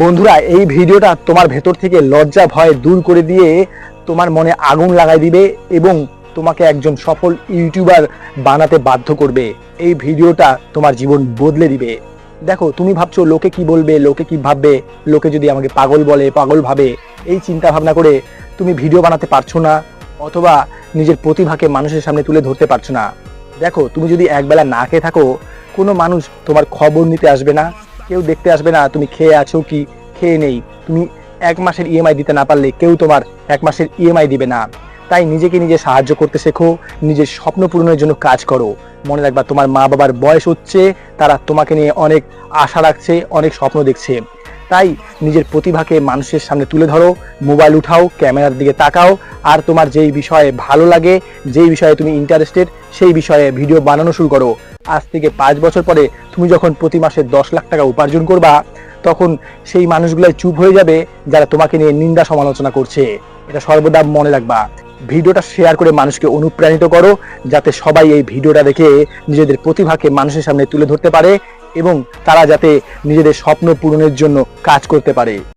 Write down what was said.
বন্ধুরা, এই ভিডিওটা তোমার ভেতর থেকে লজ্জা ভয় দূর করে দিয়ে তোমার মনে আগুন লাগাই দিবে এবং তোমাকে একজন সফল ইউটিউবার বানাতে বাধ্য করবে। এই ভিডিওটা তোমার জীবন বদলে দিবে। দেখো, তুমি ভাবছো লোকে কি বলবে, লোকে কি ভাববে, লোকে যদি আমাকে পাগল বলে, পাগল ভাবে, এই চিন্তা ভাবনা করে তুমি ভিডিও বানাতে পারছো না, অথবা নিজের প্রতিভাকে মানুষের সামনে তুলে ধরতে পারছো না। দেখো, তুমি যদি একবেলা না খেয়ে থাকো, কোনো মানুষ তোমার খবর নিতে আসবে না, কেউ দেখতে আসবে না তুমি খেয়ে আছো কি খেয়ে নেই। তুমি 1 মাসের ইএমআই দিতে না পারলে কেউ তোমার 1 মাসের ইএমআই দিবে না। তাই নিজেকে নিজে সাহায্য করতে শেখো, নিজের স্বপ্ন পূরণের জন্য কাজ করো। মনে রাখবা, তোমার মা বাবার বয়স হচ্ছে, তারা তোমাকে নিয়ে অনেক আশা রাখছে, অনেক স্বপ্ন দেখছে। তাই নিজের প্রতিভাকে মানুষের সামনে তুলে ধরো, মোবাইল উঠাও, ক্যামেরার দিকে তাকাও, আর তোমার যেই বিষয়ে ভালো লাগে, যেই বিষয়ে তুমি ইন্টারেস্টেড, সেই বিষয়ে ভিডিও বানানো শুরু করো। আজ থেকে 5 বছর পরে তুমি যখন প্রতি মাসে 10 লাখ টাকা উপার্জন করবা, তখন সেই মানুষগুলাই চুপ হয়ে যাবে যারা তোমাকে নিয়ে নিন্দা সমালোচনা করছে। এটা সর্বদা মনে রাখবা। ভিডিওটা শেয়ার করে মানুষকে অনুপ্রাণিত করো, যাতে সবাই এই ভিডিওটা দেখে নিজেদের প্রতিভাকে মানুষের সামনে তুলে ধরতে পারে এবং তারা যাতে নিজেদের স্বপ্ন পূরণের জন্য কাজ করতে পারে।